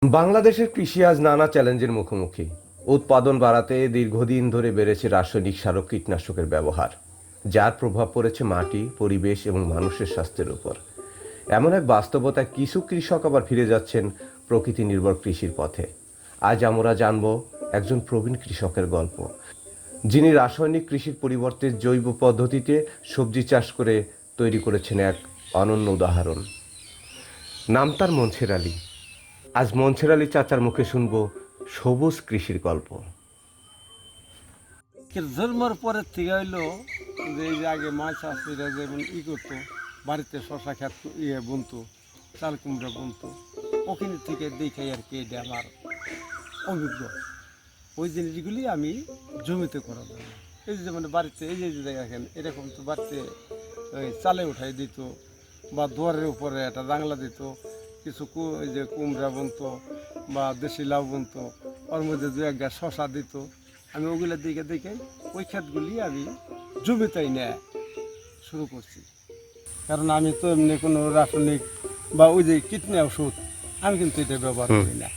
বাংলাদেশের কৃষি আজ নানা চ্যালেঞ্জের মুখোমুখি। উৎপাদন বাড়াতে দীর্ঘদিন ধরে বেড়েছে রাসায়নিক সার ও কীটনাশকের ব্যবহার, যার প্রভাব পড়েছে মাটি, পরিবেশ এবং মানুষের স্বাস্থ্যের উপর। এমন এক বাস্তবতায় কিছু কৃষক আবার ফিরে যাচ্ছেন প্রকৃতি নির্ভর কৃষির পথে। আজ আমরা জানব একজন প্রবীণ কৃষকের গল্প, যিনি রাসায়নিক কৃষির পরিবর্তে জৈব পদ্ধতিতে সবজি চাষ করে তৈরি করেছেন এক অনন্য উদাহরণ। নাম তার মনসুর আলী। আজ মনসুর আলী চাচার মুখে শুনব সবুজ কৃষির গল্প। জন্মের পরের থেকে হইলো যে এই যে আগে মাছ চাষিরা যেমন করতো, বাড়িতে শশা খেত বুনতো, চাল কুমড়া বুনতো, ওখানে থেকে দেখে আর কি এটা আমার অভিজ্ঞ। ওই জিনিসগুলি আমি জমিতে করা যায়। এই যে মানে বাড়িতে এই যে দেখেন এরকম তো বাড়িতে ওই চালে উঠাই দিত বা দুয়ারের উপরে একটা জাংলা দিত, কিছু এই যে কুমড়া বুনতো বা দেশি লাউ বুনতো, ওর মধ্যে দু এক গাছ শশা দিত। আমি ওগুলো দেখে দেখে ওই ক্ষেতগুলি আমি জমিতেই নেওয়া শুরু করছি। কারণ আমি তো এমনি কোনো রাসায়নিক বা ওই যে কীটনাশক ওষুধ আমি কিন্তু এটা ব্যবহার করি না।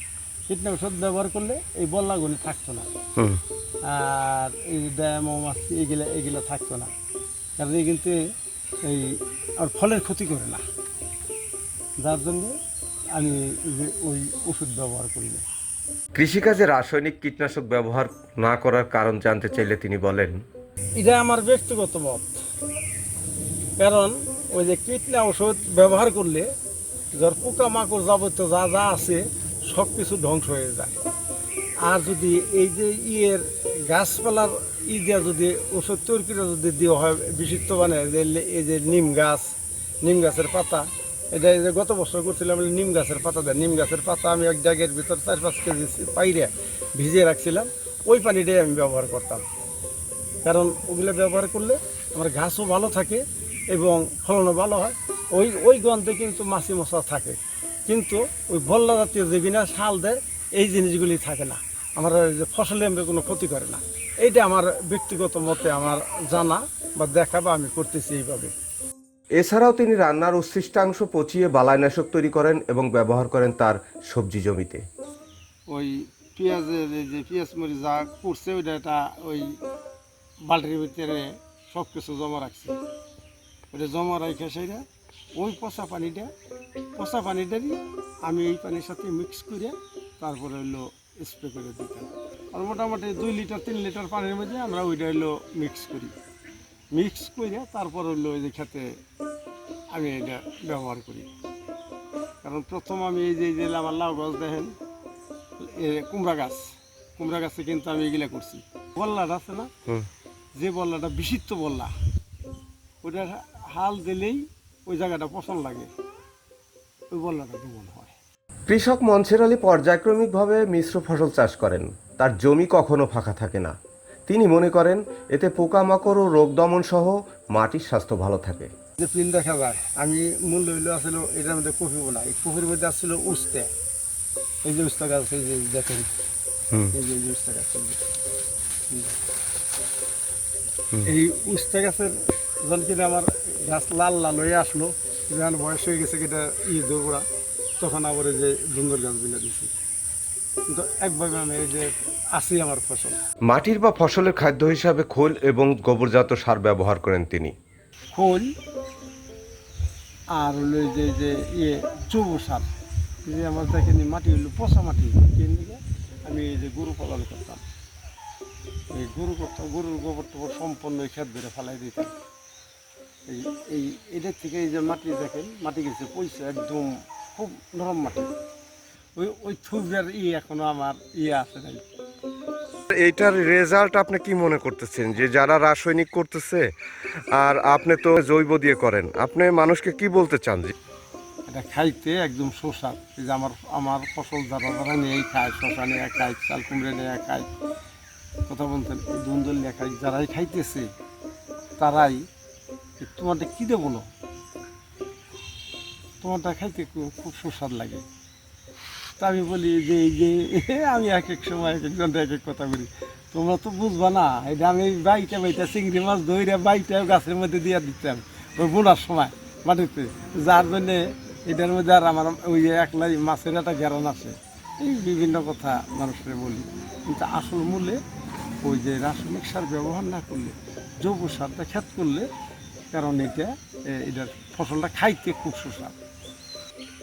কীটনাশক ওষুধ ব্যবহার করলে এই বল্লাগুলি থাকতো না, আর এই মৌমাছি এগুলো থাকতো না। কারণ এই কিন্তু এই আর ফলের ক্ষতি করে না, যার জন্য আমি ওই ওষুধ ব্যবহার করি না। কৃষিকাজে রাসায়নিক কীটনাশক ব্যবহার না করার কারণ জানতে চাইলে তিনি বলেন, এটা আমার ব্যক্তিগত মত। কারণ ওই যে কীটনাশক ওষুধ ব্যবহার করলে যার পোকামাকড় যাবতীয় যা যা আছে সব কিছু ধ্বংস হয়ে যায়। আর যদি এই যে গাছপালার দিয়ে যদি ওষুধ তৈরি করে যদি দেওয়া হয় বিশুদ্ধ, মানে এই যে নিম গাছের পাতা, এটা এই যে গত বছর করছিলাম নিম গাছের পাতা দেয়। নিম গাছের পাতা আমি এক জায়গার ভিতর 4-5 কেজি পাইরে ভিজিয়ে রাখছিলাম, ওই পানিটাই আমি ব্যবহার করতাম। কারণ ওগুলো ব্যবহার করলে আমার গাছও ভালো থাকে এবং ফলনও ভালো হয়। ওই গন্ধে কিন্তু মাছি মশা থাকে, কিন্তু ওই বল্লা জাতীয় যে বিনা সাল দেয় এই জিনিসগুলি থাকে না, আমার যে ফসলে কোনো ক্ষতি করে না। এইটা আমার ব্যক্তিগত মতে আমার জানা বা দেখা বা আমি করতেছি এইভাবে। এছাড়াও তিনি রান্নার উচ্ছিষ্টাংশ পচিয়ে বালাইনাশক তৈরি করেন এবং ব্যবহার করেন তার সবজি জমিতে। ওই পেঁয়াজের যে পেঁয়াজ মরিচ যা করছে ওইটা একটা ওই বালতির ভিতরে সব কিছু জমা রাখছে, ওইটা জমা রাখে সেইটা ওই পচা পানিটারই আমি এই পানির সাথে মিক্স করে তারপরে হইলো স্প্রে করে দিতাম। আর মোটামুটি 2 লিটার 3 লিটার পানির মধ্যে আমরা ওইটা হইলো মিক্স করে তারপর হইলো ওই যে খেতে আমি এটা ব্যবহার করি। কারণ প্রথম আমি এই যে আমার লাউ গাছ দেখেন, কুমড়া গাছে কিন্তু আমি এগুলা করছি। বল্লাটা আছে না, যে বল্লাটা বিশুদ্ধ বল্লা, ওইটা হাল দিলেই ওই জায়গাটা পছন্দ লাগে, ওই বল্লাটা দমন হয়। কৃষক মনসুর আলী পর্যায়ক্রমিকভাবে মিশ্র ফসল চাষ করেন। তার জমি কখনো ফাঁকা থাকে না। তিনি মনে করেন এতে পোকামাকড় ও রোগ দমন সহ মাটির স্বাস্থ্য ভালো থাকে। যে পিন দেখা যায়, আমি মূল্য হইলো আসলে এটার মধ্যে কফি বোনা, এই কফির মধ্যে আসছিল উস্তে, এই যে উস্তা গাছ, এই যে দেখেন এই যে উস্তা গাছ, এই উস্তা গাছের যখন কিনা আমার গাছ লাল হয়ে আসলো, যখন বয়স হয়ে গেছে এটা দৌড়া, তখন আবার এই যে ডুঙ্গর গাছ বিলে দিছি। কিন্তু একভাবে আমি এই যে আসি আমার ফসল। মাটির বা ফসলের খাদ্য হিসাবে খোল এবং গোবরজাত সার ব্যবহার করেন তিনি। খোল আর হলো যে যে জৈব সার, যে আমার দেখেন মাটি হলো পচা মাটি, আমি এই যে গরু পালন করতাম, এই গরুর গোবর টোবর সম্পূর্ণ ক্ষেত ধরে ফেলাই দিতাম। এই এটার থেকে এই যে মাটি দেখেন, মাটি গেছে পয়সা একদম খুব নরম মাটি, ওই থুবের এখনো আমার আছে নাই। এইটার রেজাল্ট আপনি কি মনে করতেছেন, যে যারা রাসায়নিক করতেছে আর আপনি তো জৈব দিয়ে করেন, আপনি মানুষকে কি বলতে চান? যে এটা খাইতে একদম সুস্বাদ। এই যে আমার ফসল যারা নিয়ে খায়, শশা নিয়ে খায়, চাল কুমড়ে নিয়ে খায়, কথা বলতেন দুন্দল নিয়ে খায়, যারাই খাইতেছে তারাই তোমারটা কী দেবো না, তোমারটা খাইতে খুব সুস্বাদ লাগে। তা আমি বলি যে এই যে আমি এক এক সময় এক একজনটা এক এক কথা বলি, তোমরা তো বুঝবা না, এটা আমি বাইটা চিংড়ি মাছ ধরে বাইটা গাছের মধ্যে দিয়ে দিতাম ওই বোনার সময় মাটিতে, যার জন্যে এটার মধ্যে আর আমার ওই একলাই মাছের একটা গ্যারান আছে। এই বিভিন্ন কথা মানুষের বলি, কিন্তু আসল মূলে ওই যে রাসায়নিক সার ব্যবহার না করলে, জৈব সারটা খেত করলে, কারণ এটার ফসলটা খাইতে খুব সুস্বাদু।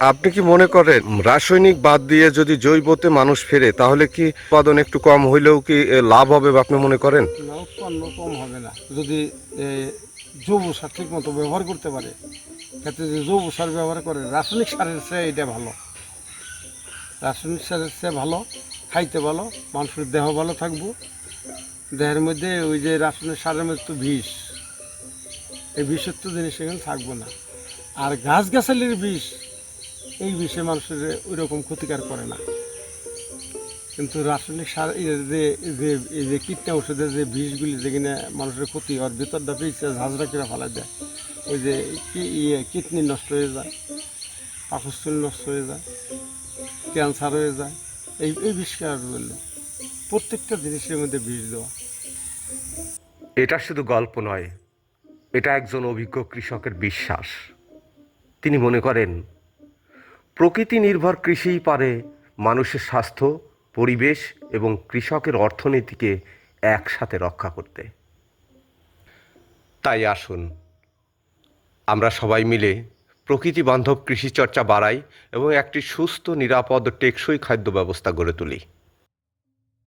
আপনি কি মনে করেন রাসায়নিক বাদ দিয়ে যদি জৈবতে মানুষ ফেরে তাহলে কি উৎপাদন একটু কম হইলেও কি লাভ হবে বা আপনি মনে করেন? না, উৎপন্ন কম হবে না যদি জৈব সার ঠিক মতো ব্যবহার করতে পারে। ক্ষেত্রে যে জৈব সার ব্যবহার করে, রাসায়নিক সারের চেয়ে এটা ভালো, রাসায়নিক সারের চেয়ে ভালো, খাইতে ভালো, মানুষের দেহ ভালো থাকবো। দেহের মধ্যে ওই যে রাসায়নিক সারের মধ্যে তো বিষ, এই বিষাক্ত জিনিস এখানে থাকবো না। আর গাছগাছালির বিষ, এই বিষে মানুষের ওই রকম ক্ষতিকার করে না। কিন্তু রাসায়নিক সার এই যে কীটনা ওষুধের যে বিষগুলি যেখানে মানুষের ক্ষতি হওয়ার ভিতরটা পিছিয়ে ঝাঁঝরা করে ফেলা যায়, ওই যে কিডনি নষ্ট হয়ে যায়, পাকস্থলী নষ্ট হয়ে যায়, ক্যান্সার হয়ে যায়, এই বিষ খাওয়ার জন্য প্রত্যেকটা জিনিসের মধ্যে বিষ দেওয়া। এটা শুধু গল্প নয়, এটা একজন অভিজ্ঞ কৃষকের বিশ্বাস। তিনি মনে করেন প্রকৃতি নির্ভর কৃষিই পারে মানুষের স্বাস্থ্য, পরিবেশ এবং কৃষকের অর্থনীতিকে একসাথে রক্ষা করতে। তাই আসুন আমরা সবাই মিলে প্রকৃতি বান্ধব কৃষি চর্চা বাড়াই এবং একটি সুস্থ, নিরাপদ ও টেকসই খাদ্য ব্যবস্থা গড়ে তুলি।